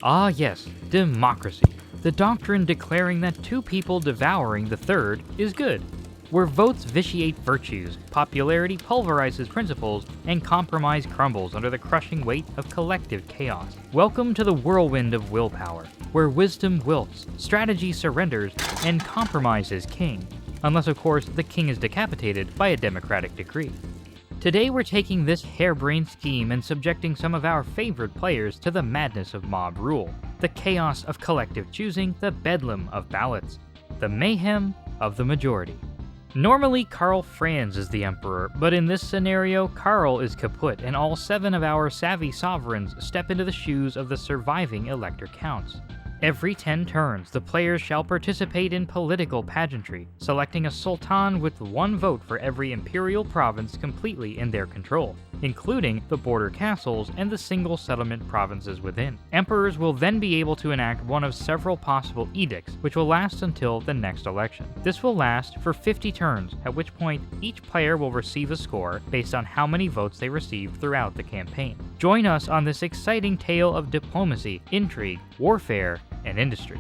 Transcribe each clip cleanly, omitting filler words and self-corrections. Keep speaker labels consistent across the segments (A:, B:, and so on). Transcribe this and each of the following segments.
A: Ah yes, democracy. The doctrine declaring that two people devouring the third is good. Where votes vitiate virtues, popularity pulverizes principles, and compromise crumbles under the crushing weight of collective chaos. Welcome to the whirlwind of willpower, where wisdom wilts, strategy surrenders, and compromise is king. Unless, of course, the king is decapitated by a democratic decree. Today we're taking this harebrained scheme and subjecting some of our favorite players to the madness of mob rule, the chaos of collective choosing, the bedlam of ballots, the mayhem of the majority. Normally, Karl Franz is the emperor, but in this scenario, Karl is kaput and all 7 of our savvy sovereigns step into the shoes of the surviving elector counts. Every 10 turns, the players shall participate in political pageantry, selecting a sultan with 1 vote for every imperial province completely in their control, including the border castles and the single settlement provinces within. Emperors will then be able to enact one of several possible edicts, which will last until the next election. This will last for 50 turns, at which point each player will receive a score based on how many votes they received throughout the campaign. Join us on this exciting tale of diplomacy, intrigue, warfare, and industry.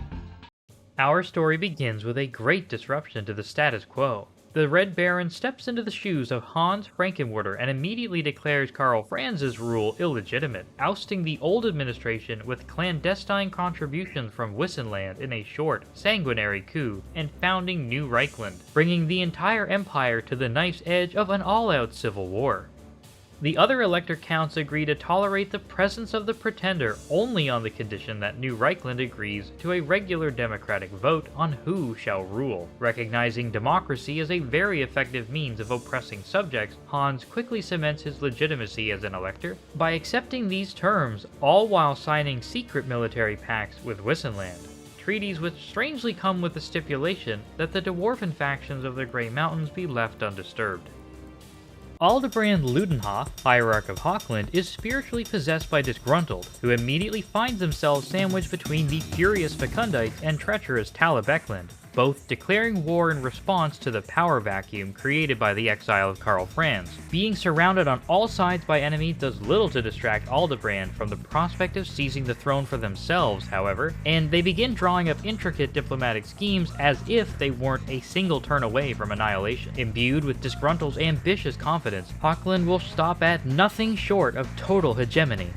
A: Our story begins with a great disruption to the status quo. The Red Baron steps into the shoes of Hans Frankenwerder and immediately declares Karl Franz's rule illegitimate, ousting the old administration with clandestine contributions from Wissenland in a short, sanguinary coup, and founding New Reichland, bringing the entire empire to the knife's edge of an all-out civil war. The other elector counts agree to tolerate the presence of the pretender only on the condition that New Reichland agrees to a regular democratic vote on who shall rule. Recognizing democracy as a very effective means of oppressing subjects, Hans quickly cements his legitimacy as an elector by accepting these terms, all while signing secret military pacts with Wissenland. Treaties which strangely come with the stipulation that the dwarven factions of the Grey Mountains be left undisturbed. Aldebrand Ludenhof, Hierarch of Hochland, is spiritually possessed by Disgruntled, who immediately finds themselves sandwiched between the furious Facundites and treacherous Talabecland, both declaring war in response to the power vacuum created by the exile of Karl Franz. Being surrounded on all sides by enemies does little to distract Aldebrand from the prospect of seizing the throne for themselves, however, and they begin drawing up intricate diplomatic schemes as if they weren't a single turn away from annihilation. Imbued with Disgruntled's ambitious confidence, Hochland will stop at nothing short of total hegemony.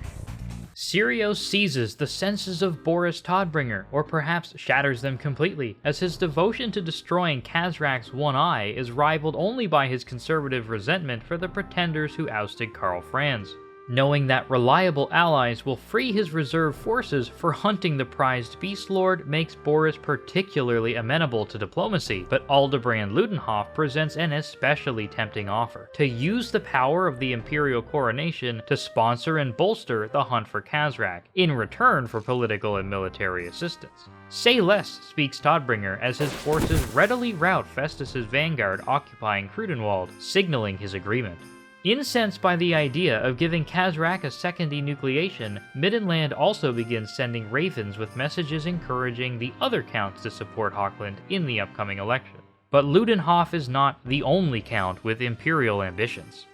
A: Sirio seizes the senses of Boris Todbringer, or perhaps shatters them completely, as his devotion to destroying Kazrak's one eye is rivaled only by his conservative resentment for the pretenders who ousted Karl Franz. Knowing that reliable allies will free his reserve forces for hunting the prized Beast Lord makes Boris particularly amenable to diplomacy, but Aldebrand Ludenhof presents an especially tempting offer: to use the power of the imperial coronation to sponsor and bolster the hunt for Kazrak, in return for political and military assistance. Say less, speaks Todbringer, as his forces readily rout Festus's vanguard occupying Krudenwald, signaling his agreement. Incensed by the idea of giving Kazrak a second enucleation, Middenland also begins sending ravens with messages encouraging the other counts to support Hochland in the upcoming election. But Ludenhof is not the only count with imperial ambitions.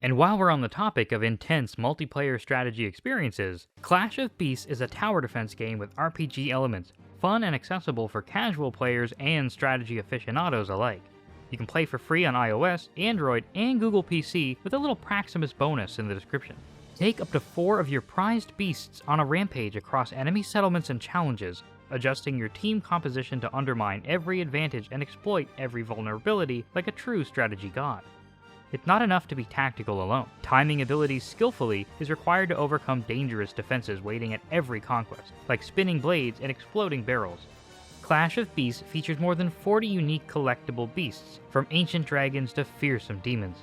A: And while we're on the topic of intense multiplayer strategy experiences, Clash of Beasts is a tower defense game with RPG elements, fun and accessible for casual players and strategy aficionados alike. You can play for free on iOS, Android, and Google PC with a little Praximus bonus in the description. Take up to 4 of your prized beasts on a rampage across enemy settlements and challenges, adjusting your team composition to undermine every advantage and exploit every vulnerability like a true strategy god. It's not enough to be tactical alone. Timing abilities skillfully is required to overcome dangerous defenses waiting at every conquest, like spinning blades and exploding barrels. Clash of Beasts features more than 40 unique collectible beasts, from ancient dragons to fearsome demons.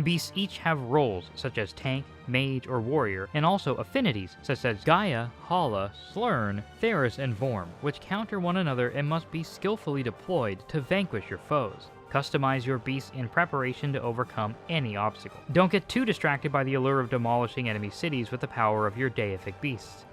A: Beasts each have roles such as tank, mage, or warrior, and also affinities such as Gaia, Hala, Slurn, Theris, and Vorm, which counter one another and must be skillfully deployed to vanquish your foes. Customize your beasts in preparation to overcome any obstacle. Don't get too distracted by the allure of demolishing enemy cities with the power of your deific beasts.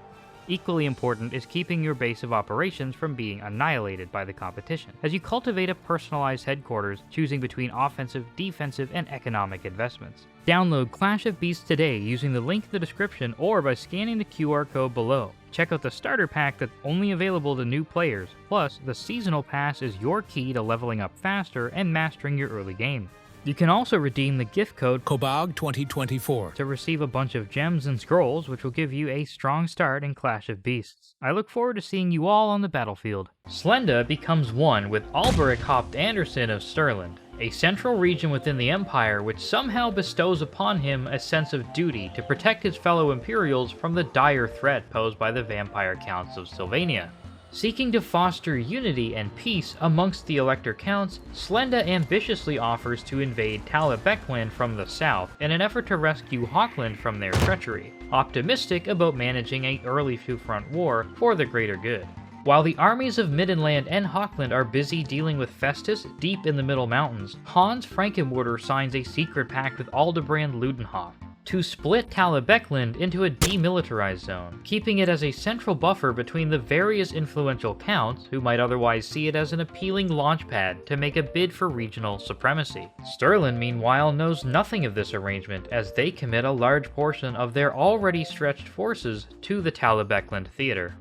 A: Equally important is keeping your base of operations from being annihilated by the competition, as you cultivate a personalized headquarters, choosing between offensive, defensive, and economic investments. Download Clash of Beasts today using the link in the description or by scanning the QR code below. Check out the starter pack that's only available to new players, plus the seasonal pass is your key to leveling up faster and mastering your early game. You can also redeem the gift code
B: KOBOG2024
A: to receive a bunch of gems and scrolls, which will give you a strong start in Clash of Beasts. I look forward to seeing you all on the battlefield. Slenda becomes one with Alberic Hopt Anderson of Stirland, a central region within the Empire which somehow bestows upon him a sense of duty to protect his fellow Imperials from the dire threat posed by the vampire counts of Sylvania. Seeking to foster unity and peace amongst the Elector Counts, Slenda ambitiously offers to invade Talabecland from the south in an effort to rescue Hochland from their treachery, optimistic about managing an early two-front war for the greater good. While the armies of Middenland and Hochland are busy dealing with Festus deep in the Middle Mountains, Hans Frankenwerder signs a secret pact with Aldebrand Ludenhof to split Talabecland into a demilitarized zone, keeping it as a central buffer between the various influential counts who might otherwise see it as an appealing launchpad to make a bid for regional supremacy. Stirland, meanwhile, knows nothing of this arrangement as they commit a large portion of their already stretched forces to the Talabecland theater.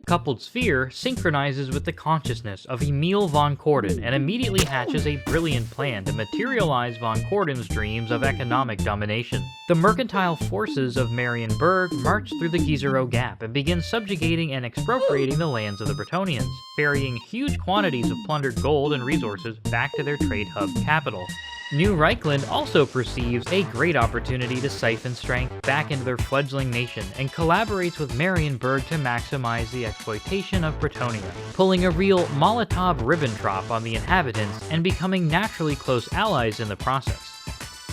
A: Coupled Sphere synchronizes with the consciousness of Emil von Corden and immediately hatches a brilliant plan to materialize von Corden's dreams of economic domination. The mercantile forces of Marienburg march through the Gizero Gap and begin subjugating and expropriating the lands of the Bretonnians, ferrying huge quantities of plundered gold and resources back to their trade hub capital. New Reichland also perceives a great opportunity to siphon strength back into their fledgling nation and collaborates with Marienburg to maximize the exploitation of Bretonnia, pulling a real Molotov-Ribbentrop on the inhabitants and becoming naturally close allies in the process.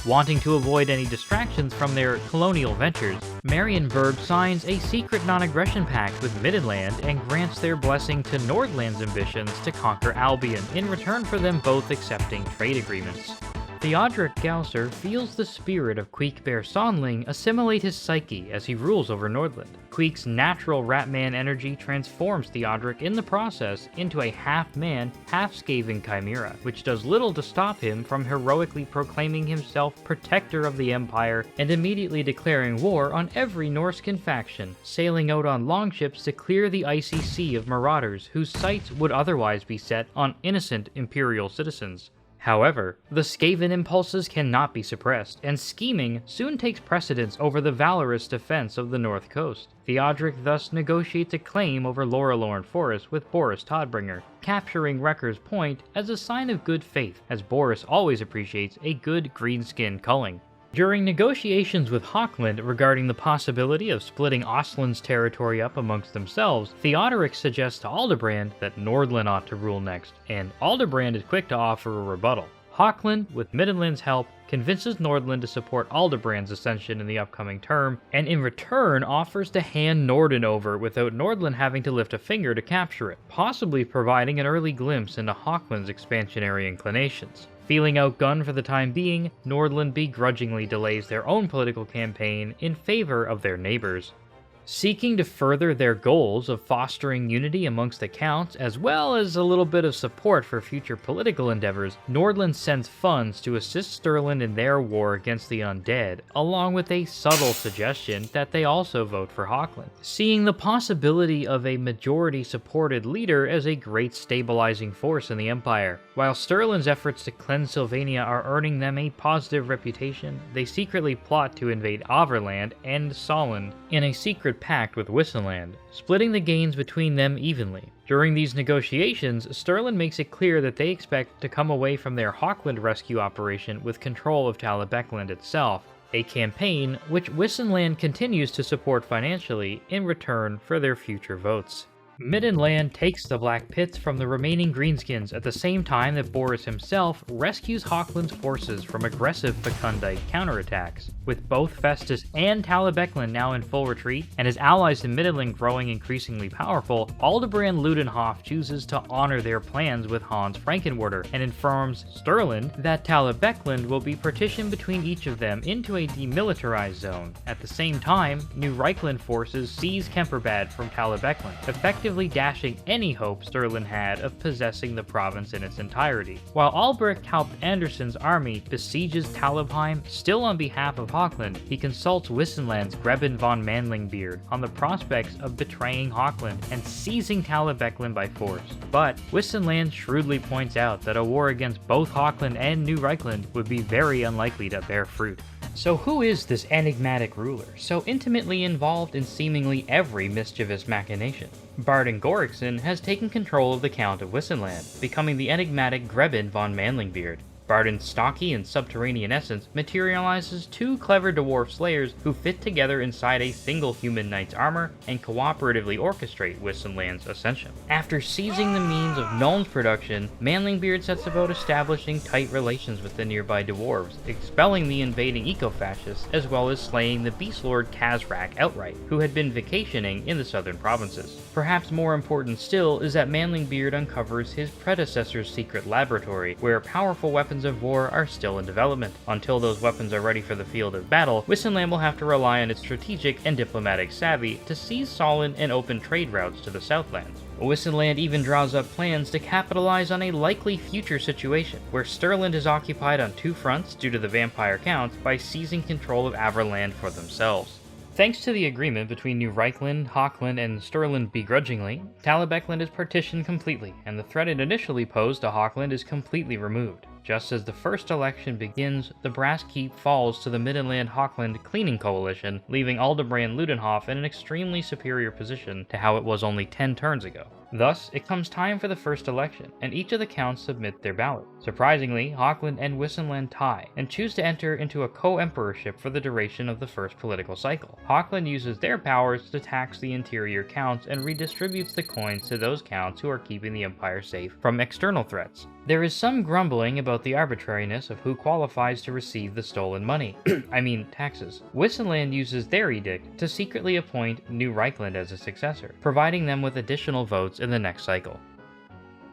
A: Wanting to avoid any distractions from their colonial ventures, Marienburg signs a secret non-aggression pact with Middenland and grants their blessing to Nordland's ambitions to conquer Albion in return for them both accepting trade agreements. Theodoric Gausser feels the spirit of Queekbear Sonling assimilate his psyche as he rules over Nordland. Queek's natural Ratman energy transforms Theodoric in the process into a half-man, half-Skaven chimera, which does little to stop him from heroically proclaiming himself protector of the Empire and immediately declaring war on every Norscan faction, sailing out on longships to clear the icy sea of marauders whose sights would otherwise be set on innocent Imperial citizens. However, the Skaven impulses cannot be suppressed, and scheming soon takes precedence over the valorous defense of the North Coast. Theodoric thus negotiates a claim over Lorelorn Forest with Boris Todbringer, capturing Wrecker's Point as a sign of good faith, as Boris always appreciates a good greenskin culling. During negotiations with Hochland regarding the possibility of splitting Ostland's territory up amongst themselves, Theodoric suggests to Aldebrand that Nordland ought to rule next, and Aldebrand is quick to offer a rebuttal. Hochland, with Middenland's help, convinces Nordland to support Aldebrand's ascension in the upcoming term, and in return offers to hand Norden over without Nordland having to lift a finger to capture it, possibly providing an early glimpse into Hochland's expansionary inclinations. Feeling outgunned for the time being, Nordland begrudgingly delays their own political campaign in favor of their neighbors. Seeking to further their goals of fostering unity amongst the counts, as well as a little bit of support for future political endeavors, Nordland sends funds to assist Stirland in their war against the undead, along with a subtle suggestion that they also vote for Hochland, seeing the possibility of a majority-supported leader as a great stabilizing force in the Empire. While Stirland's efforts to cleanse Sylvania are earning them a positive reputation, they secretly plot to invade Averland and Solland in a secret pact with Wissenland, splitting the gains between them evenly. During these negotiations, Stirland makes it clear that they expect to come away from their Hochland rescue operation with control of Talabecland itself, a campaign which Wissenland continues to support financially in return for their future votes. Middenland takes the Black Pits from the remaining Greenskins at the same time that Boris himself rescues Hochland's forces from aggressive Fecundite counterattacks. With both Festus and Talabecland now in full retreat, and his allies in Middenland growing increasingly powerful, Aldebrand Ludenhof chooses to honor their plans with Hans Frankenwerder, and informs Stirland that Talabecland will be partitioned between each of them into a demilitarized zone. At the same time, New Reichland forces seize Kemperbad from Talabecland, effectively effectively dashing any hope Stirland had of possessing the province in its entirety. While Albrecht helped Anderson's army besieges Talabheim, still on behalf of Hochland, he consults Wissenland's Greben von Manlingbeard on the prospects of betraying Hochland and seizing Talabecklin by force. But Wissenland shrewdly points out that a war against both Hochland and New Reichland would be very unlikely to bear fruit. So who is this enigmatic ruler, so intimately involved in seemingly every mischievous machination? Bardin Gorikson has taken control of the Count of Wissenland, becoming the enigmatic Greben von Manlingbeard. Bardin's stocky and subterranean essence materializes two clever dwarf slayers who fit together inside a single human knight's armor and cooperatively orchestrate Wissenland's ascension. After seizing the means of Nuln's production, Manlingbeard sets about establishing tight relations with the nearby dwarves, expelling the invading eco-fascists, as well as slaying the beast lord Kazrak outright, who had been vacationing in the southern provinces. Perhaps more important still is that Manlingbeard uncovers his predecessor's secret laboratory, where powerful weapons of war are still in development. Until those weapons are ready for the field of battle, Wissenland will have to rely on its strategic and diplomatic savvy to seize Solon and open trade routes to the Southlands. Wissenland even draws up plans to capitalize on a likely future situation, where Stirland is occupied on two fronts due to the Vampire Counts by seizing control of Averland for themselves. Thanks to the agreement between New Reichland, Hochland, and Stirland begrudgingly, Talabecklin is partitioned completely, and the threat it initially posed to Hochland is completely removed. Just as the first election begins, the Brass Keep falls to the Middenland-Hochland cleaning coalition, leaving Aldebrand Ludenhof in an extremely superior position to how it was only 10 turns ago. Thus, it comes time for the first election, and each of the counts submit their ballot. Surprisingly, Hochland and Wissenland tie, and choose to enter into a co-emperorship for the duration of the first political cycle. Hochland uses their powers to tax the interior counts and redistributes the coins to those counts who are keeping the empire safe from external threats. There is some grumbling about the arbitrariness of who qualifies to receive the stolen money. Taxes. Wissenland uses their edict to secretly appoint New Reichland as a successor, providing them with additional votes in the next cycle.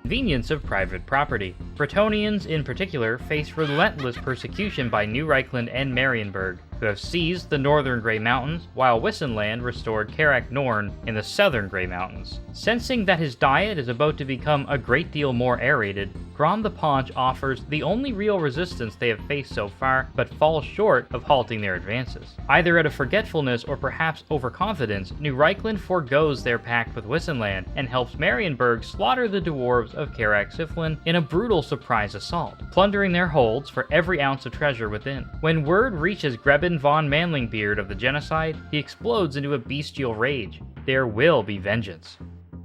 A: Convenience of private property. Bretonnians, in particular, face relentless persecution by New Reichland and Marienburg, who have seized the northern Grey Mountains, while Wissenland restored Karak Norn in the southern Grey Mountains. Sensing that his diet is about to become a great deal more aerated, Grom the Paunch offers the only real resistance they have faced so far, but falls short of halting their advances. Either out of forgetfulness or perhaps overconfidence, New Reichland forgoes their pact with Wissenland and helps Marienburg slaughter the dwarves of Karak Siflin in a brutal surprise assault, plundering their holds for every ounce of treasure within. When word reaches Greben von Manlingbeard of the genocide, he explodes into a bestial rage. There will be vengeance.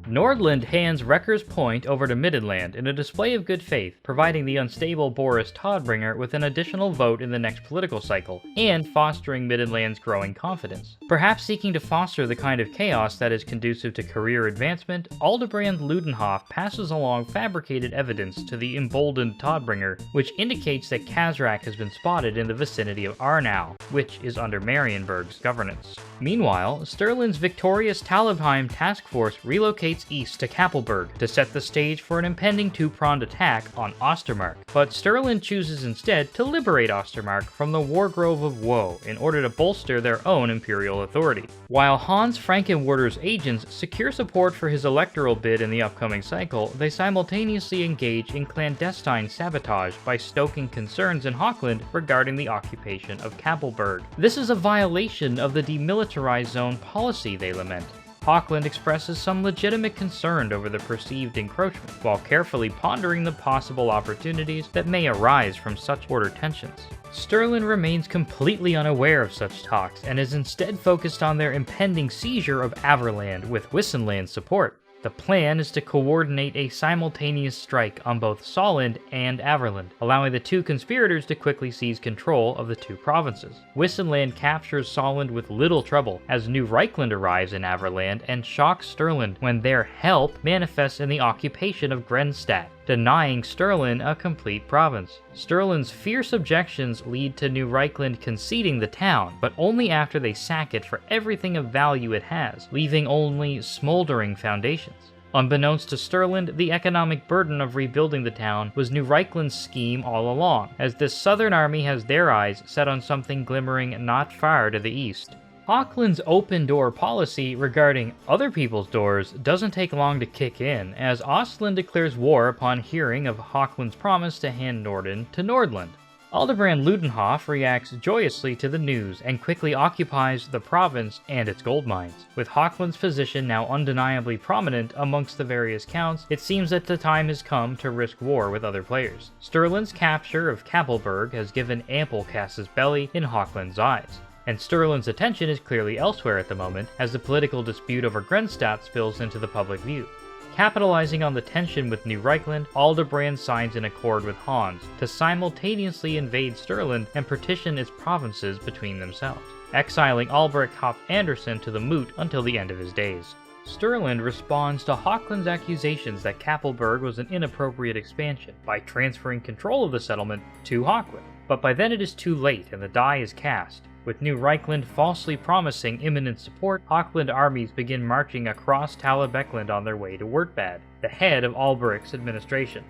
A: Nordland hands Wrecker's Point over to Middenland in a display of good faith, providing the unstable Boris Todbringer with an additional vote in the next political cycle, and fostering Middenland's growing confidence. Perhaps seeking to foster the kind of chaos that is conducive to career advancement, Aldebrand Ludenhof passes along fabricated evidence to the emboldened Todbringer, which indicates that Kazrak has been spotted in the vicinity of Arnau, which is under Marienburg's governance. Meanwhile, Stirland's victorious Talabheim task force relocates east to Kappelberg to set the stage for an impending two-pronged attack on Ostermark, but Stirland chooses instead to liberate Ostermark from the Wargrove of Woe in order to bolster their own imperial authority. While Hans Frankenwerder's agents secure support for his electoral bid in the upcoming cycle, they simultaneously engage in clandestine sabotage by stoking concerns in Hochland regarding the occupation of Kappelberg. This is a violation of the demilitarized zone policy, they lament. Hochland expresses some legitimate concern over the perceived encroachment, while carefully pondering the possible opportunities that may arise from such border tensions. Stirland remains completely unaware of such talks and is instead focused on their impending seizure of Averland with Wissenland's support. The plan is to coordinate a simultaneous strike on both Solland and Averland, allowing the two conspirators to quickly seize control of the two provinces. Wissenland captures Solland with little trouble, as New Reichland arrives in Averland and shocks Stirland when their help manifests in the occupation of Grenstadt, denying Stirland a complete province. Stirland's fierce objections lead to New Reichland conceding the town, but only after they sack it for everything of value it has, leaving only smoldering foundations. Unbeknownst to Stirland, the economic burden of rebuilding the town was New Reichland's scheme all along, as this southern army has their eyes set on something glimmering not far to the east. Hochland's open-door policy regarding other people's doors doesn't take long to kick in, as Ostland declares war upon hearing of Hochland's promise to hand Norden to Nordland. Aldebrand Ludenhof reacts joyously to the news and quickly occupies the province and its gold mines. With Hochland's position now undeniably prominent amongst the various counts, it seems that the time has come to risk war with other players. Sturland's capture of Kappelberg has given ample casus belli in Hochland's eyes, and Sturland's attention is clearly elsewhere at the moment as the political dispute over Grenstadt spills into the public view. Capitalizing on the tension with New Reichland, Aldebrand signs an accord with Hans to simultaneously invade Sturland and partition its provinces between themselves, exiling Albrecht Haupt Anderson to the Moot until the end of his days. Sturland responds to Hochland's accusations that Kappelberg was an inappropriate expansion by transferring control of the settlement to Hochland, but by then it is too late and the die is cast. With New Reichland falsely promising imminent support, Hochland armies begin marching across Talabecland on their way to Wertbad, the head of Albrecht's administration.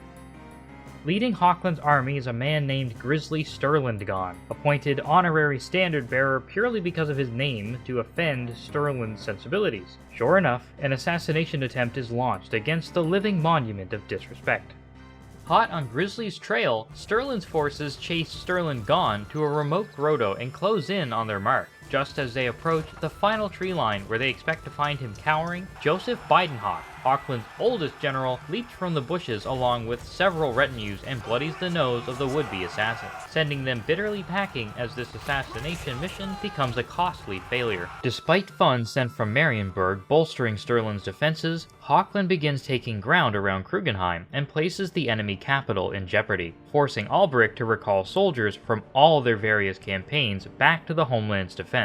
A: Leading Hochland's army is a man named Grizzly Sturlandgon, appointed honorary standard-bearer purely because of his name to offend Sturland's sensibilities. Sure enough, an assassination attempt is launched against the living monument of disrespect. Hot on Grizzly's trail, Sturland's forces chase Sturlandgon to a remote grotto and close in on their mark. Just as they approach the final tree line where they expect to find him cowering, Joseph Beidenhoff, Hochland's oldest general, leaps from the bushes along with several retinues and bloodies the nose of the would-be assassin, sending them bitterly packing as this assassination mission becomes a costly failure. Despite funds sent from Marienburg bolstering Sturland's defenses, Hochland begins taking ground around Krugenheim and places the enemy capital in jeopardy, forcing Albrecht to recall soldiers from all their various campaigns back to the homeland's defense.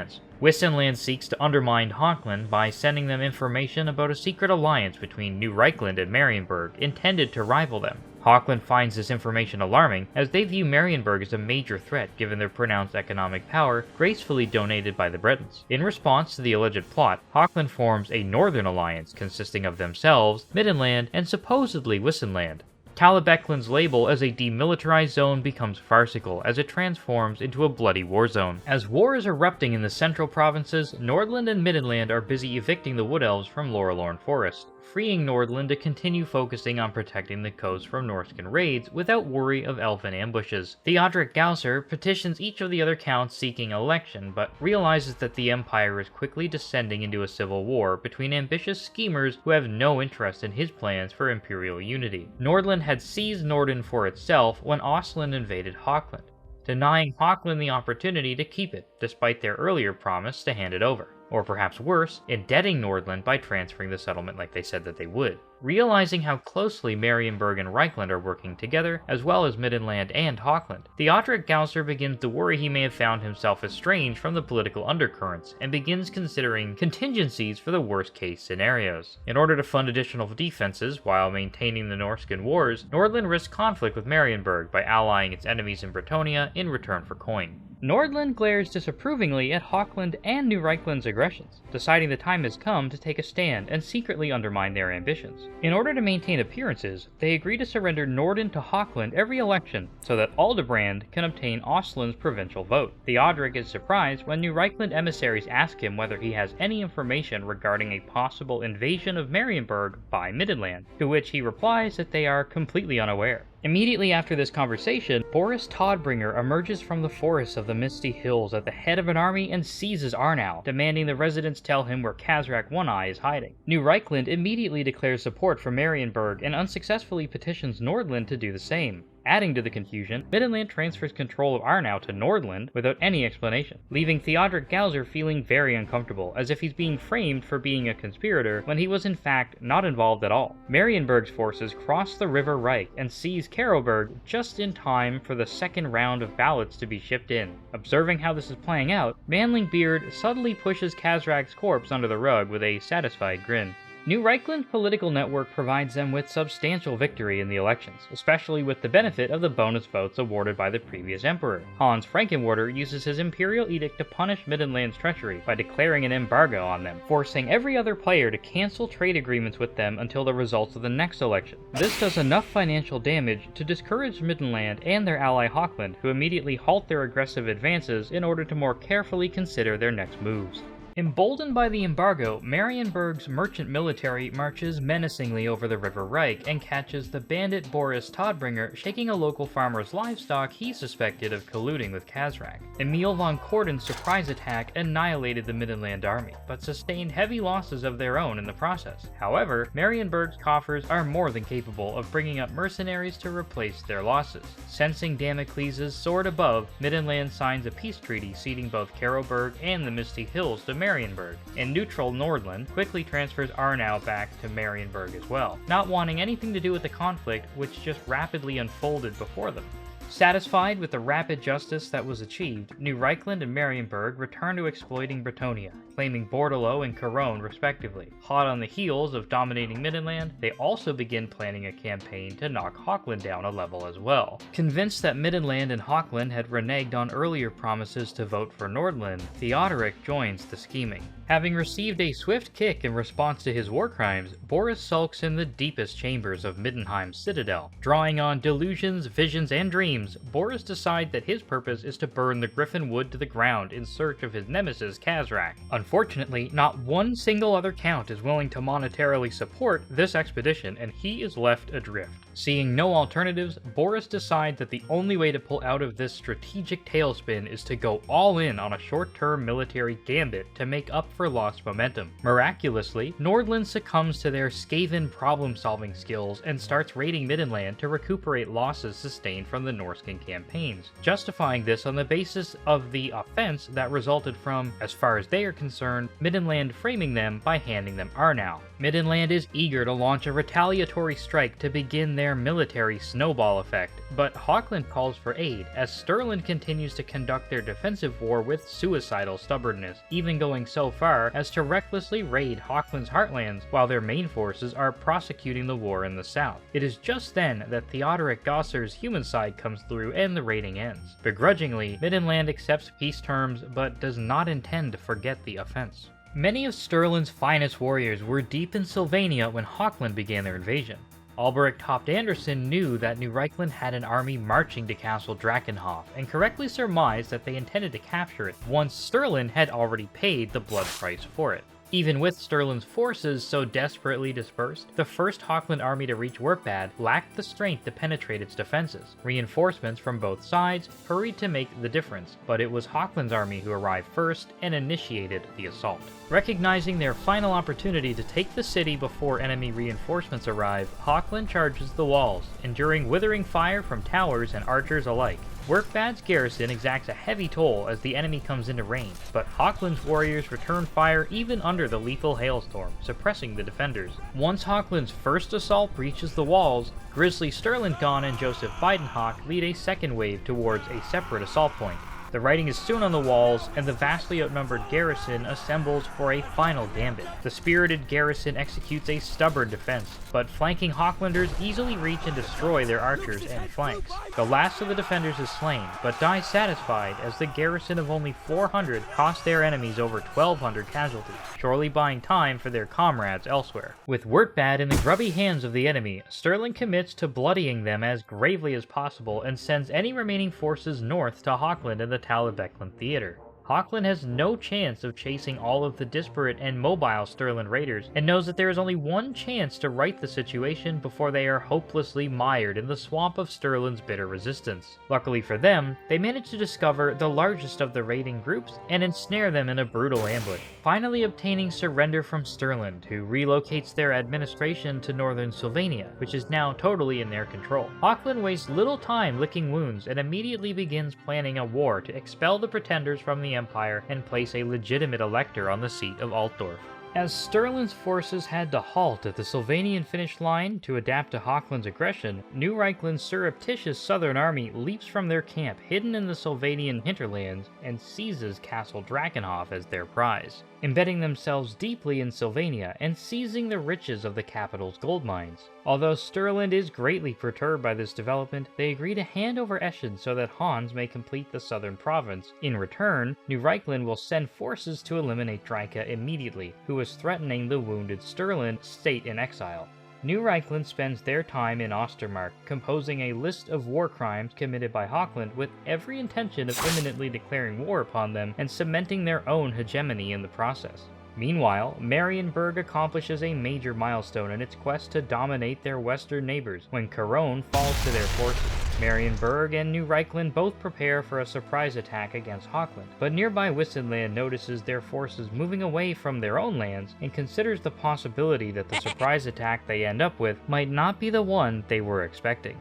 A: Wissenland seeks to undermine Hochland by sending them information about a secret alliance between New Reichland and Marienburg intended to rival them. Hochland finds this information alarming, as they view Marienburg as a major threat given their pronounced economic power, gracefully donated by the Bretons. In response to the alleged plot, Hochland forms a northern alliance consisting of themselves, Middenland, and supposedly Wissenland. Talabecland's label as a demilitarized zone becomes farcical as it transforms into a bloody war zone. As war is erupting in the central provinces, Nordland and Middenland are busy evicting the Wood Elves from Lorelorn Forest, freeing Nordland to continue focusing on protecting the coast from Norscan raids without worry of elven ambushes. Theodoric Gausser petitions each of the other counts seeking election, but realizes that the Empire is quickly descending into a civil war between ambitious schemers who have no interest in his plans for imperial unity. Nordland had seized Norden for itself when Ostland invaded Hochland, denying Hochland the opportunity to keep it, despite their earlier promise to hand it over. Or perhaps worse, indebting Nordland by transferring the settlement like they said that they would. Realizing how closely Marienburg and Reichland are working together, as well as Middenland and Hochland, Theodoric Gausser begins to worry he may have found himself estranged from the political undercurrents, and begins considering contingencies for the worst-case scenarios. In order to fund additional defenses while maintaining the Norscan wars, Nordland risks conflict with Marienburg by allying its enemies in Bretonnia in return for coin. Nordland glares disapprovingly at Hochland and New Reichland's aggressions, deciding the time has come to take a stand and secretly undermine their ambitions. In order to maintain appearances, they agree to surrender Norden to Hochland every election so that Aldebrand can obtain Ostland's provincial vote. Theodoric is surprised when New Reichland emissaries ask him whether he has any information regarding a possible invasion of Marienburg by Middenland, to which he replies that they are completely unaware. Immediately after this conversation, Boris Todbringer emerges from the forests of the Misty Hills at the head of an army and seizes Arnau, demanding the residents tell him where Khazrak One-Eye is hiding. New Reichland immediately declares support for Marienburg and unsuccessfully petitions Nordland to do the same. Adding to the confusion, Middenland transfers control of Arnau to Nordland without any explanation, leaving Theodoric Gausser feeling very uncomfortable, as if he's being framed for being a conspirator when he was in fact not involved at all. Marienburg's forces cross the River Reich and seize Karlberg just in time for the second round of ballots to be shipped in. Observing how this is playing out, Manling Beard subtly pushes Khazrak's corpse under the rug with a satisfied grin. New Reichland's political network provides them with substantial victory in the elections, especially with the benefit of the bonus votes awarded by the previous emperor. Hans Frankenwerder uses his imperial edict to punish Middenland's treachery by declaring an embargo on them, forcing every other player to cancel trade agreements with them until the results of the next election. This does enough financial damage to discourage Middenland and their ally Hochland, who immediately halt their aggressive advances in order to more carefully consider their next moves. Emboldened by the embargo, Marienburg's merchant military marches menacingly over the River Reich and catches the bandit Boris Todbringer shaking a local farmer's livestock he suspected of colluding with Khazrak. Emil von Korden's surprise attack annihilated the Middenland army, but sustained heavy losses of their own in the process. However, Marienburg's coffers are more than capable of bringing up mercenaries to replace their losses. Sensing Damocles' sword above, Middenland signs a peace treaty ceding both Karlberg and the Misty Hills to Marienburg, and neutral Nordland quickly transfers Arnau back to Marienburg as well, not wanting anything to do with the conflict which just rapidly unfolded before them. Satisfied with the rapid justice that was achieved, New Reichland and Marienburg returned to exploiting Bretonnia, claiming Bordelot and Cologne respectively. Hot on the heels of dominating Middenland, they also begin planning a campaign to knock Hochland down a level as well. Convinced that Middenland and Hochland had reneged on earlier promises to vote for Nordland, Theodoric joins the scheming. Having received a swift kick in response to his war crimes, Boris sulks in the deepest chambers of Middenheim's citadel. Drawing on delusions, visions, and dreams, Boris decides that his purpose is to burn the Griffin Wood to the ground in search of his nemesis Khazrak. Unfortunately, not one single other count is willing to monetarily support this expedition, and he is left adrift. Seeing no alternatives, Boris decides that the only way to pull out of this strategic tailspin is to go all in on a short-term military gambit to make up for lost momentum. Miraculously, Nordland succumbs to their Skaven problem-solving skills and starts raiding Middenland to recuperate losses sustained from the Norskin campaigns, justifying this on the basis of the offense that resulted from, as far as they are concerned, Middenland framing them by handing them Arnau. Middenland is eager to launch a retaliatory strike to begin their military snowball effect, but Hochland calls for aid as Sturland continues to conduct their defensive war with suicidal stubbornness, even going so far as to recklessly raid Hochland's heartlands while their main forces are prosecuting the war in the south. It is just then that Theodoric Gosser's human side comes through and the raiding ends. Begrudgingly, Middenland accepts peace terms but does not intend to forget the offense. Many of Sturland's finest warriors were deep in Sylvania when Hochland began their invasion. Alberic Topt Anderson knew that New Reichland had an army marching to Castle Drakenhof, and correctly surmised that they intended to capture it once Sturland had already paid the blood price for it. Even with Sturland's forces so desperately dispersed, the first Hochland army to reach Werkbad lacked the strength to penetrate its defenses. Reinforcements from both sides hurried to make the difference, but it was Hochland's army who arrived first and initiated the assault. Recognizing their final opportunity to take the city before enemy reinforcements arrive, Hochland charges the walls, enduring withering fire from towers and archers alike. Werkbad's garrison exacts a heavy toll as the enemy comes into range, but Hochland's warriors return fire even under the lethal hailstorm, suppressing the defenders. Once Hochland's first assault breaches the walls, Grizzly Sturlandgon and Joseph Beidenhock lead a second wave towards a separate assault point. The writing is soon on the walls, and the vastly outnumbered garrison assembles for a final gambit. The spirited garrison executes a stubborn defense, but flanking Hochlanders easily reach and destroy their archers and flanks. The last of the defenders is slain, but dies satisfied as the garrison of only 400 cost their enemies over 1,200 casualties, surely buying time for their comrades elsewhere. With Werkbad in the grubby hands of the enemy, Sturland commits to bloodying them as gravely as possible and sends any remaining forces north to Hochland and the Talabeclan Theater. Hochland has no chance of chasing all of the disparate and mobile Sturland raiders, and knows that there is only one chance to right the situation before they are hopelessly mired in the swamp of Sturland's bitter resistance. Luckily for them, they manage to discover the largest of the raiding groups and ensnare them in a brutal ambush, finally obtaining surrender from Sturland, who relocates their administration to northern Sylvania, which is now totally in their control. Hochland wastes little time licking wounds and immediately begins planning a war to expel the pretenders from the Empire and place a legitimate elector on the seat of Altdorf. As Sturland's forces had to halt at the Sylvanian finish line to adapt to Hochland's aggression, New Reichland's surreptitious southern army leaps from their camp hidden in the Sylvanian hinterlands and seizes Castle Drakenhof as their prize, embedding themselves deeply in Sylvania and seizing the riches of the capital's gold mines. Although Sturland is greatly perturbed by this development, they agree to hand over Eschen so that Hans may complete the southern province. In return, New Reichland will send forces to eliminate Draika immediately, who is threatening the wounded Sturland state in exile. New Reichland spends their time in Ostermark, composing a list of war crimes committed by Hochland with every intention of imminently declaring war upon them and cementing their own hegemony in the process. Meanwhile, Marienburg accomplishes a major milestone in its quest to dominate their western neighbors when Cologne falls to their forces. Marienburg and New Reichland both prepare for a surprise attack against Hochland, but nearby Wissenland notices their forces moving away from their own lands and considers the possibility that the surprise attack they end up with might not be the one they were expecting.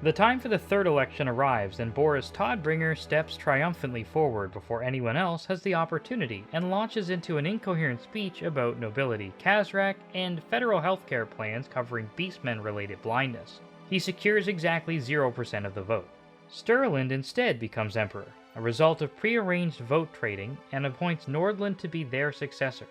A: The time for the third election arrives, and Boris Todbringer steps triumphantly forward before anyone else has the opportunity and launches into an incoherent speech about nobility, Kazrak, and federal healthcare plans covering beastmen-related blindness. He secures exactly 0% of the vote. Sturland instead becomes emperor, a result of pre-arranged vote trading, and appoints Nordland to be their successor,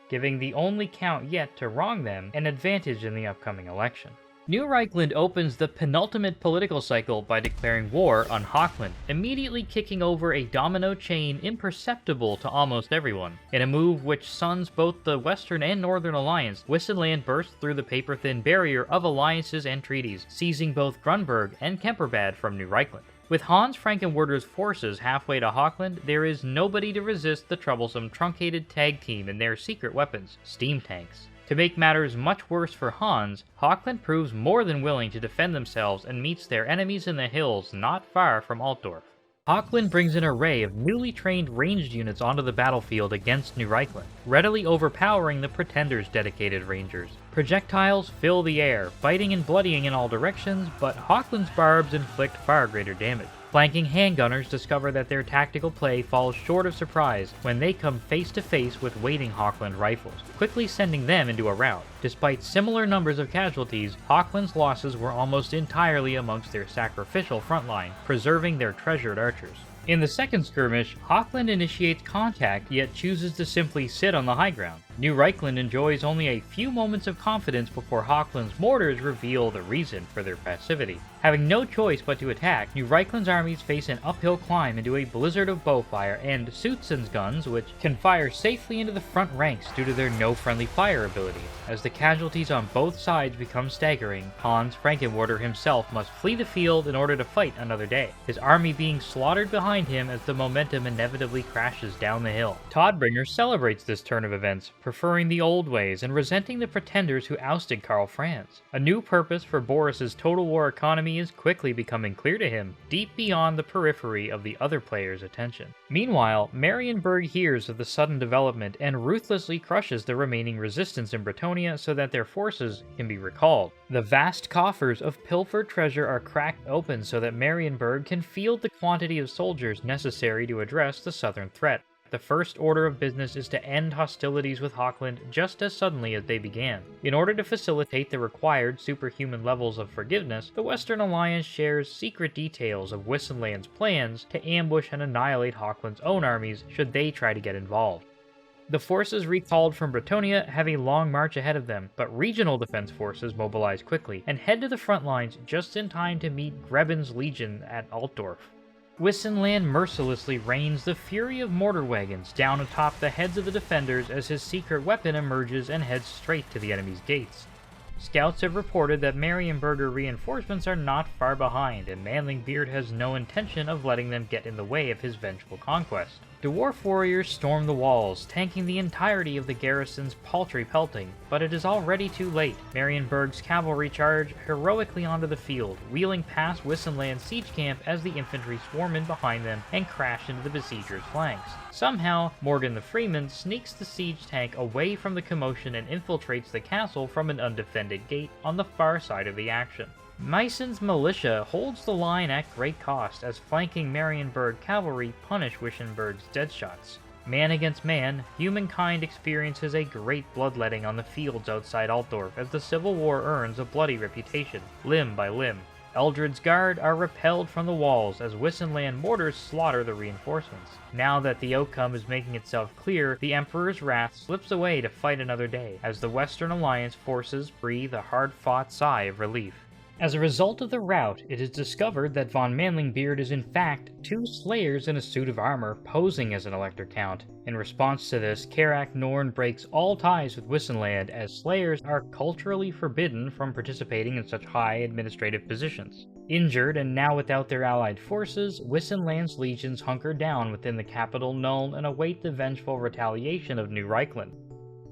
A: giving the only count yet to wrong them an advantage in the upcoming election. New Reichland opens the penultimate political cycle by declaring war on Hochland, immediately kicking over a domino chain imperceptible to almost everyone. In a move which suns both the Western and Northern Alliance, Wissenland bursts through the paper-thin barrier of alliances and treaties, seizing both Grunberg and Kemperbad from New Reichland. With Hans Frankenwerder's forces halfway to Hochland, there is nobody to resist the troublesome truncated tag team and their secret weapons, steam tanks. To make matters much worse for Hans, Hochland proves more than willing to defend themselves and meets their enemies in the hills not far from Altdorf. Hochland brings an array of newly trained ranged units onto the battlefield against New Reichland, readily overpowering the Pretender's dedicated rangers. Projectiles fill the air, biting and bloodying in all directions, but Hochland's barbs inflict far greater damage. Flanking handgunners discover that their tactical play falls short of surprise when they come face to face with waiting Hochland rifles, quickly sending them into a rout. Despite similar numbers of casualties, Hochland's losses were almost entirely amongst their sacrificial front line, preserving their treasured archers. In the second skirmish, Hochland initiates contact yet chooses to simply sit on the high ground. New Reichland enjoys only a few moments of confidence before Hochland's mortars reveal the reason for their passivity. Having no choice but to attack, New Reichland's armies face an uphill climb into a blizzard of bowfire and Sutzen's guns, which can fire safely into the front ranks due to their no friendly fire ability. As the casualties on both sides become staggering, Hans Frankenwerder himself must flee the field in order to fight another day, his army being slaughtered behind him as the momentum inevitably crashes down the hill. Todbringer celebrates this turn of events, preferring the old ways and resenting the pretenders who ousted Karl Franz. A new purpose for Boris's total war economy is quickly becoming clear to him, deep beyond the periphery of the other players' attention. Meanwhile, Marienburg hears of the sudden development and ruthlessly crushes the remaining resistance in Bretonnia so that their forces can be recalled. The vast coffers of pilfered treasure are cracked open so that Marienburg can field the quantity of soldiers necessary to address the southern threat. The first order of business is to end hostilities with Hochland just as suddenly as they began. In order to facilitate the required superhuman levels of forgiveness, the Western Alliance shares secret details of Wissenland's plans to ambush and annihilate Hochland's own armies should they try to get involved. The forces recalled from Bretonnia have a long march ahead of them, but regional defense forces mobilize quickly and head to the front lines just in time to meet Greben's legion at Altdorf. Wissenland mercilessly rains the fury of mortar wagons down atop the heads of the defenders as his secret weapon emerges and heads straight to the enemy's gates. Scouts have reported that Marienburger reinforcements are not far behind, and Manlingbeard has no intention of letting them get in the way of his vengeful conquest. Dwarf warriors storm the walls, tanking the entirety of the garrison's paltry pelting, but it is already too late. Marienburg's cavalry charge heroically onto the field, wheeling past Wissenland's siege camp as the infantry swarm in behind them and crash into the besiegers' flanks. Somehow, Morgan the Freeman sneaks the siege tank away from the commotion and infiltrates the castle from an undefended gate on the far side of the action. Meissen's militia holds the line at great cost as flanking Marienburg cavalry punish Wissenberg's deadshots. Man against man, humankind experiences a great bloodletting on the fields outside Altdorf as the Civil War earns a bloody reputation, limb by limb. Eldred's guard are repelled from the walls as Wissenland mortars slaughter the reinforcements. Now that the outcome is making itself clear, the Emperor's wrath slips away to fight another day, as the Western Alliance forces breathe a hard-fought sigh of relief. As a result of the rout, it is discovered that von Manlingbeard is in fact two slayers in a suit of armor posing as an Elector Count. In response to this, Karak Norn breaks all ties with Wissenland, as slayers are culturally forbidden from participating in such high administrative positions. Injured and now without their allied forces, Wissenland's legions hunker down within the capital Nuln and await the vengeful retaliation of New Reichland.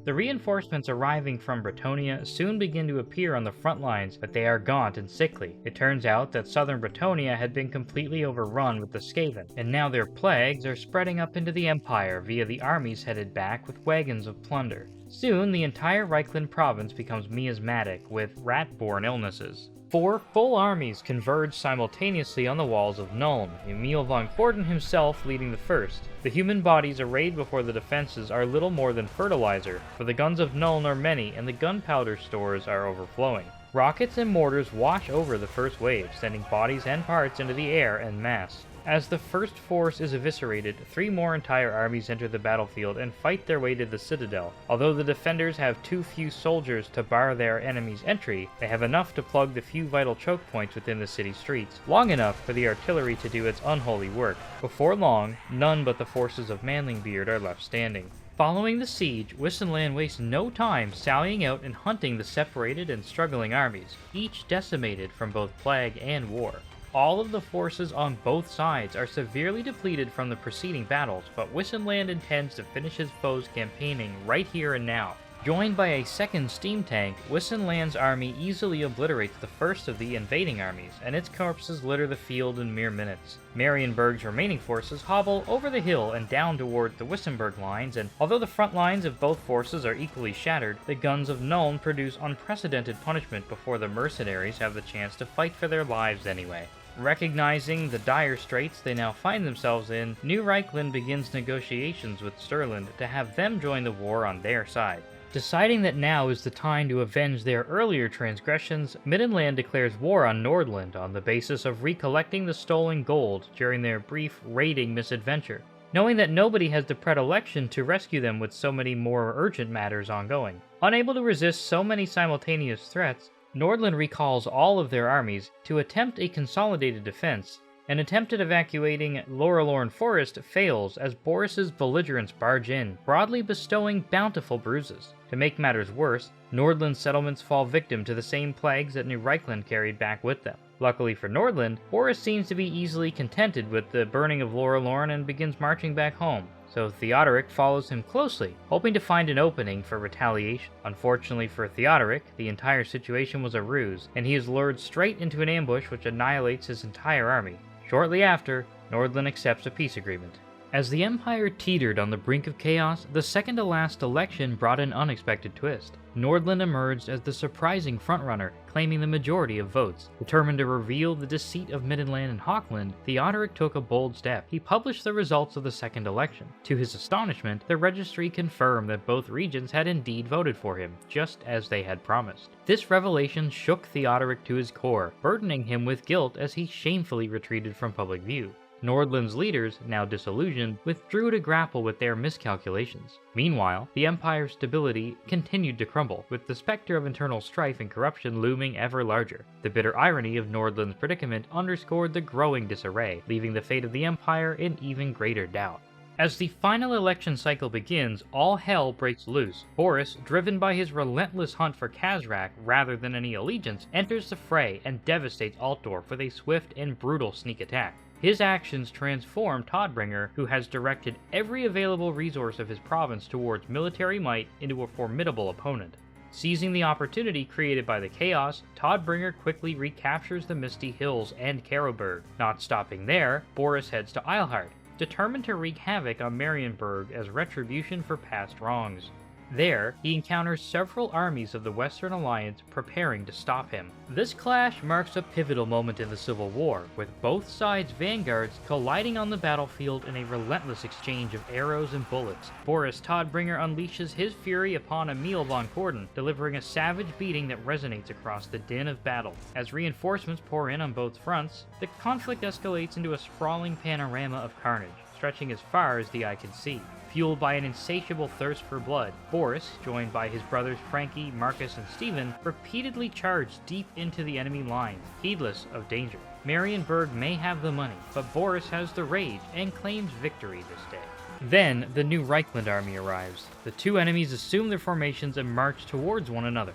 A: The reinforcements arriving from Bretonnia soon begin to appear on the front lines, but they are gaunt and sickly. It turns out that southern Bretonnia had been completely overrun with the Skaven, and now their plagues are spreading up into the Empire via the armies headed back with wagons of plunder. Soon, the entire Reichland province becomes miasmatic with rat-borne illnesses. 4 full armies converge simultaneously on the walls of Nuln, Emil von Corden himself leading the first. The human bodies arrayed before the defenses are little more than fertilizer, for the guns of Nuln are many and the gunpowder stores are overflowing. Rockets and mortars wash over the first wave, sending bodies and parts into the air en masse. As the first force is eviscerated, 3 more entire armies enter the battlefield and fight their way to the citadel. Although the defenders have too few soldiers to bar their enemy's entry, they have enough to plug the few vital choke points within the city streets, long enough for the artillery to do its unholy work. Before long, none but the forces of Manlingbeard are left standing. Following the siege, Wissenland wastes no time sallying out and hunting the separated and struggling armies, each decimated from both plague and war. All of the forces on both sides are severely depleted from the preceding battles, but Wissenland intends to finish his foes campaigning right here and now. Joined by a second steam tank, Wissenland's army easily obliterates the first of the invading armies, and its corpses litter the field in mere minutes. Marienburg's remaining forces hobble over the hill and down toward the Wissenberg lines, and although the front lines of both forces are equally shattered, the guns of Nuln produce unprecedented punishment before the mercenaries have the chance to fight for their lives anyway. Recognizing the dire straits they now find themselves in, New Reichland begins negotiations with Sturland to have them join the war on their side. Deciding that now is the time to avenge their earlier transgressions, Middenland declares war on Nordland on the basis of recollecting the stolen gold during their brief raiding misadventure, knowing that nobody has the predilection to rescue them with so many more urgent matters ongoing. Unable to resist so many simultaneous threats, Nordland recalls all of their armies to attempt a consolidated defense. An attempt at evacuating Lorelorn Forest fails as Boris's belligerents barge in, broadly bestowing bountiful bruises. To make matters worse, Nordland's settlements fall victim to the same plagues that New Reichland carried back with them. Luckily for Nordland, Boris seems to be easily contented with the burning of Lorelorn and begins marching back home, so Theodoric follows him closely, hoping to find an opening for retaliation. Unfortunately for Theodoric, the entire situation was a ruse, and he is lured straight into an ambush which annihilates his entire army. Shortly after, Nordland accepts a peace agreement. As the Empire teetered on the brink of chaos, the second-to-last election brought an unexpected twist. Nordland emerged as the surprising frontrunner, claiming the majority of votes. Determined to reveal the deceit of Middenland and Hochland, Theodoric took a bold step. He published the results of the second election. To his astonishment, the registry confirmed that both regions had indeed voted for him, just as they had promised. This revelation shook Theodoric to his core, burdening him with guilt as he shamefully retreated from public view. Nordland's leaders, now disillusioned, withdrew to grapple with their miscalculations. Meanwhile, the Empire's stability continued to crumble, with the specter of internal strife and corruption looming ever larger. The bitter irony of Nordland's predicament underscored the growing disarray, leaving the fate of the Empire in even greater doubt. As the final election cycle begins, all hell breaks loose. Boris, driven by his relentless hunt for Khazrak rather than any allegiance, enters the fray and devastates Altdorf with a swift and brutal sneak attack. His actions transform Todbringer, who has directed every available resource of his province towards military might, into a formidable opponent. Seizing the opportunity created by the chaos, Todbringer quickly recaptures the Misty Hills and Karlberg. Not stopping there, Boris heads to Eilhart, determined to wreak havoc on Marienburg as retribution for past wrongs. There, he encounters several armies of the Western Alliance preparing to stop him. This clash marks a pivotal moment in the Civil War, with both sides' vanguards colliding on the battlefield in a relentless exchange of arrows and bullets. Boris Todbringer unleashes his fury upon Emil von Corden, delivering a savage beating that resonates across the din of battle. As reinforcements pour in on both fronts, the conflict escalates into a sprawling panorama of carnage, stretching as far as the eye can see. Fueled by an insatiable thirst for blood, Boris, joined by his brothers Frankie, Marcus, and Stephen, repeatedly charged deep into the enemy lines, heedless of danger. Marienburg may have the money, but Boris has the rage and claims victory this day. Then, the new Reichland army arrives. The two enemies assume their formations and march towards one another.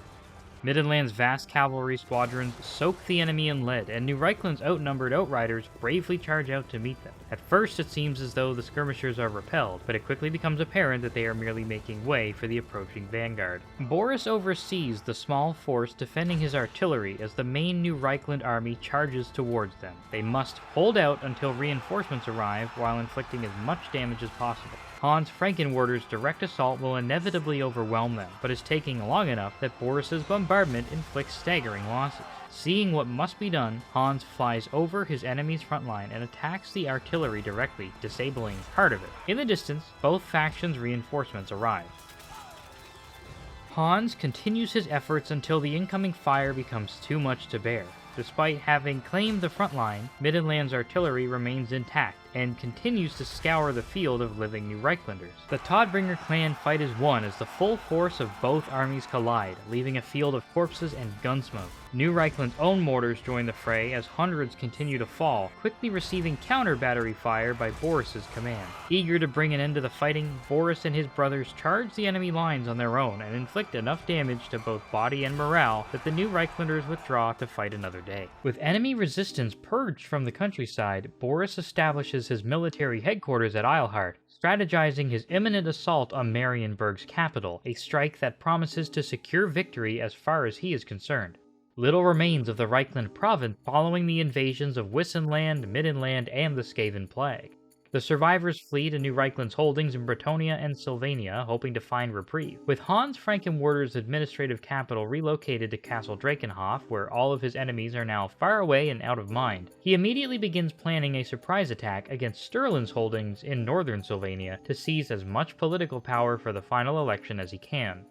A: Middenland's vast cavalry squadrons soak the enemy in lead, and New Reichland's outnumbered outriders bravely charge out to meet them. At first, it seems as though the skirmishers are repelled, but it quickly becomes apparent that they are merely making way for the approaching vanguard. Boris oversees the small force defending his artillery as the main New Reichland army charges towards them. They must hold out until reinforcements arrive while inflicting as much damage as possible. Hans Frankenwerder's direct assault will inevitably overwhelm them, but is taking long enough that Boris's bombardment inflicts staggering losses. Seeing what must be done, Hans flies over his enemy's front line and attacks the artillery directly, disabling part of it. In the distance, both factions' reinforcements arrive. Hans continues his efforts until the incoming fire becomes too much to bear. Despite having claimed the front line, Middenland's artillery remains intact and continues to scour the field of living New Reichlanders. The Todbringer clan fight is won as the full force of both armies collide, leaving a field of corpses and gunsmoke. New Reichland's own mortars join the fray as hundreds continue to fall, quickly receiving counter-battery fire by Boris's command. Eager to bring an end to the fighting, Boris and his brothers charge the enemy lines on their own and inflict enough damage to both body and morale that the New Reichlanders withdraw to fight another day. With enemy resistance purged from the countryside, Boris establishes his military headquarters at Eilhart, strategizing his imminent assault on Marienburg's capital, a strike that promises to secure victory as far as he is concerned. Little remains of the Reichland province following the invasions of Wissenland, Middenland, and the Skaven Plague. The survivors flee to New Reichland's holdings in Bretonnia and Sylvania, hoping to find reprieve. With Hans Frankenwerder's administrative capital relocated to Castle Drakenhof, where all of his enemies are now far away and out of mind, he immediately begins planning a surprise attack against Sturlin's holdings in northern Sylvania to seize as much political power for the final election as he can.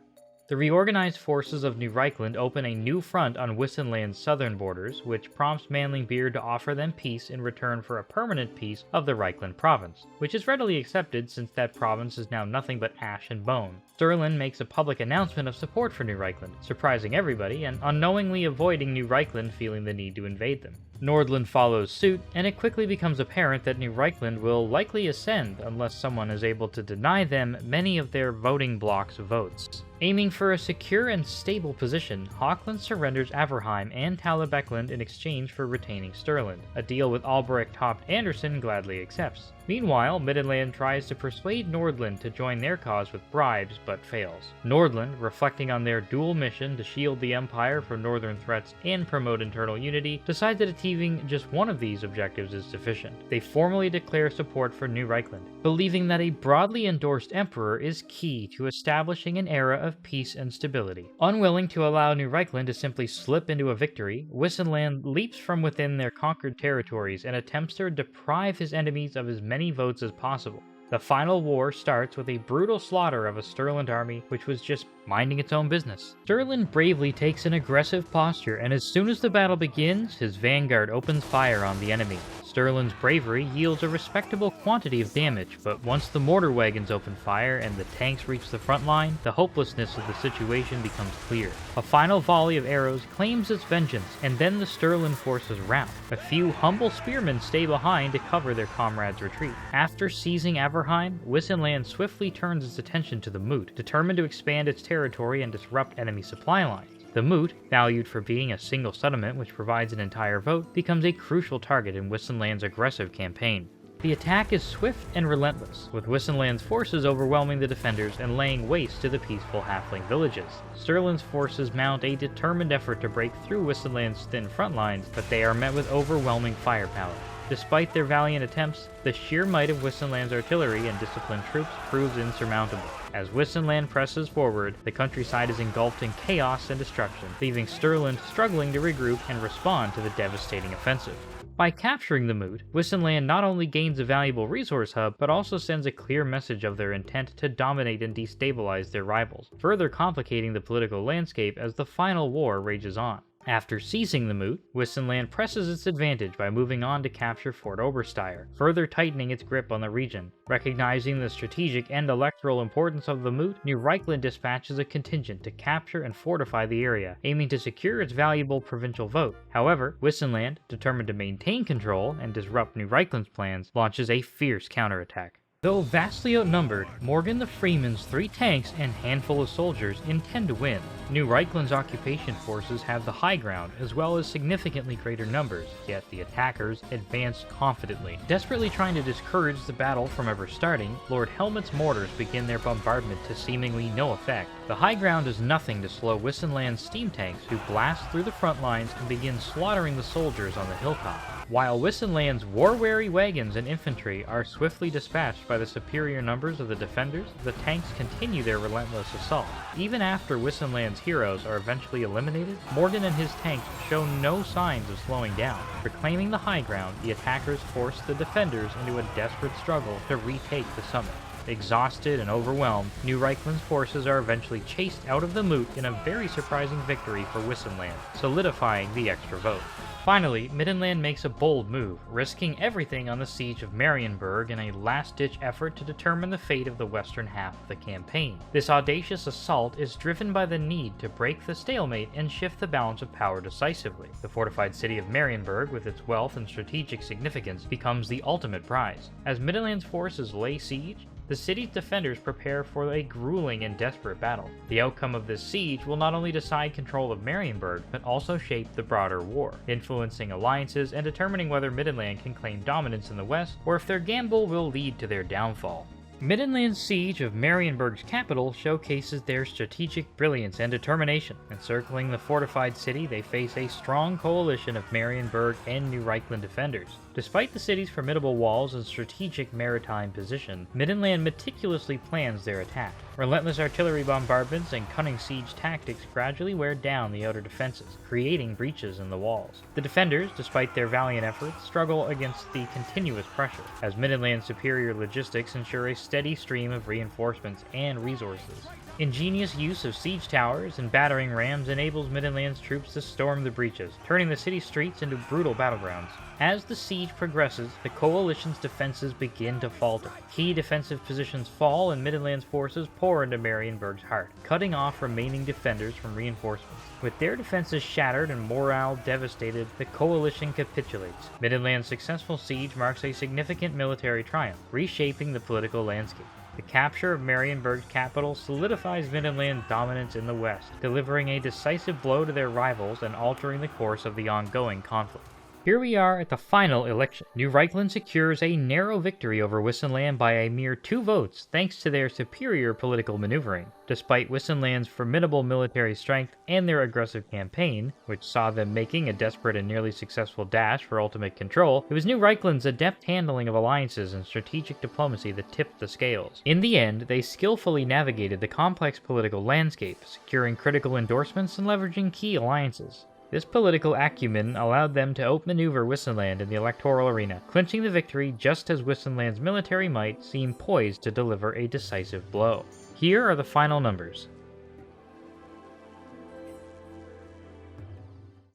A: The reorganized forces of New Reichland open a new front on Wissenland's southern borders, which prompts Manlingbeard to offer them peace in return for a permanent peace of the Reichland province, which is readily accepted since that province is now nothing but ash and bone. Sturlin makes a public announcement of support for New Reichland, surprising everybody and unknowingly avoiding New Reichland feeling the need to invade them. Nordland follows suit, and it quickly becomes apparent that New Reichland will likely ascend unless someone is able to deny them many of their voting bloc's votes. Aiming for a secure and stable position, Hochland surrenders Averheim and Talabecland in exchange for retaining Sturland, a deal with Albrecht-Haupt Anderson gladly accepts. Meanwhile, Middenland tries to persuade Nordland to join their cause with bribes, but fails. Nordland, reflecting on their dual mission to shield the Empire from northern threats and promote internal unity, decides that achieving just one of these objectives is sufficient. They formally declare support for New Reichland, believing that a broadly endorsed emperor is key to establishing an era of peace and stability. Unwilling to allow New Reichland to simply slip into a victory, Wissenland leaps from within their conquered territories and attempts to deprive his enemies of as many votes as possible. The final war starts with a brutal slaughter of a Sturland army which was just minding its own business. Sturland bravely takes an aggressive posture, and as soon as the battle begins, his vanguard opens fire on the enemy. Sturland's bravery yields a respectable quantity of damage, but once the mortar wagons open fire and the tanks reach the front line, the hopelessness of the situation becomes clear. A final volley of arrows claims its vengeance, and then the Sturland forces rout. A few humble spearmen stay behind to cover their comrades' retreat. After seizing Averheim, Wissenland swiftly turns its attention to the Moot, determined to expand its territory and disrupt enemy supply lines. The Moot, valued for being a single settlement which provides an entire vote, becomes a crucial target in Wissenland's aggressive campaign. The attack is swift and relentless, with Wissenland's forces overwhelming the defenders and laying waste to the peaceful halfling villages. Sturland's forces mount a determined effort to break through Wissenland's thin front lines, but they are met with overwhelming firepower. Despite their valiant attempts, the sheer might of Wissenland's artillery and disciplined troops proves insurmountable. As Wissenland presses forward, the countryside is engulfed in chaos and destruction, leaving Sturland struggling to regroup and respond to the devastating offensive. By capturing the Moot, Wissenland not only gains a valuable resource hub, but also sends a clear message of their intent to dominate and destabilize their rivals, further complicating the political landscape as the final war rages on. After seizing the moot, Wissenland presses its advantage by moving on to capture Fort Oberstyre, further tightening its grip on the region. Recognizing the strategic and electoral importance of the moot, New Reichland dispatches a contingent to capture and fortify the area, aiming to secure its valuable provincial vote. However, Wissenland, determined to maintain control and disrupt New Reichland's plans, launches a fierce counterattack. Though vastly outnumbered, Morgan the Freeman's 3 tanks and handful of soldiers intend to win. New Reichland's occupation forces have the high ground as well as significantly greater numbers, yet the attackers advance confidently. Desperately trying to discourage the battle from ever starting, Lord Helmut's mortars begin their bombardment to seemingly no effect. The high ground does nothing to slow Wissenland's steam tanks, who blast through the front lines and begin slaughtering the soldiers on the hilltop. While Wissenland's war-weary wagons and infantry are swiftly dispatched by the superior numbers of the defenders, the tanks continue their relentless assault. Even after Wissenland's heroes are eventually eliminated, Morgan and his tanks show no signs of slowing down. Reclaiming the high ground, the attackers force the defenders into a desperate struggle to retake the summit. Exhausted and overwhelmed, New Reichland's forces are eventually chased out of the moot in a very surprising victory for Wissenland, solidifying the extra vote. Finally, Middenland makes a bold move, risking everything on the siege of Marienburg in a last-ditch effort to determine the fate of the western half of the campaign. This audacious assault is driven by the need to break the stalemate and shift the balance of power decisively. The fortified city of Marienburg, with its wealth and strategic significance, becomes the ultimate prize. As Middenland's forces lay siege, the city's defenders prepare for a grueling and desperate battle. The outcome of this siege will not only decide control of Marienburg, but also shape the broader war, influencing alliances and determining whether Middenland can claim dominance in the west, or if their gamble will lead to their downfall. Middenland's siege of Marienburg's capital showcases their strategic brilliance and determination. Encircling the fortified city, they face a strong coalition of Marienburg and New Reichland defenders. Despite the city's formidable walls and strategic maritime position, Middenland meticulously plans their attack. Relentless artillery bombardments and cunning siege tactics gradually wear down the outer defenses, creating breaches in the walls. The defenders, despite their valiant efforts, struggle against the continuous pressure, as Middenland's superior logistics ensure a steady stream of reinforcements and resources. Ingenious use of siege towers and battering rams enables Middenland's troops to storm the breaches, turning the city streets into brutal battlegrounds. As the siege progresses, the coalition's defenses begin to falter. Key defensive positions fall and Middenland's forces pour into Marienburg's heart, cutting off remaining defenders from reinforcements. With their defenses shattered and morale devastated, the coalition capitulates. Middenland's successful siege marks a significant military triumph, reshaping the political landscape. The capture of Marienburg's capital solidifies Middenland's dominance in the west, delivering a decisive blow to their rivals and altering the course of the ongoing conflict. Here we are at the final election. New Reichland secures a narrow victory over Wissenland by a mere 2 votes thanks to their superior political maneuvering. Despite Wissenland's formidable military strength and their aggressive campaign, which saw them making a desperate and nearly successful dash for ultimate control, it was New Reichland's adept handling of alliances and strategic diplomacy that tipped the scales. In the end, they skillfully navigated the complex political landscape, securing critical endorsements and leveraging key alliances. This political acumen allowed them to outmaneuver Wissenland in the electoral arena, clinching the victory just as Wissenland's military might seemed poised to deliver a decisive blow. Here are the final numbers.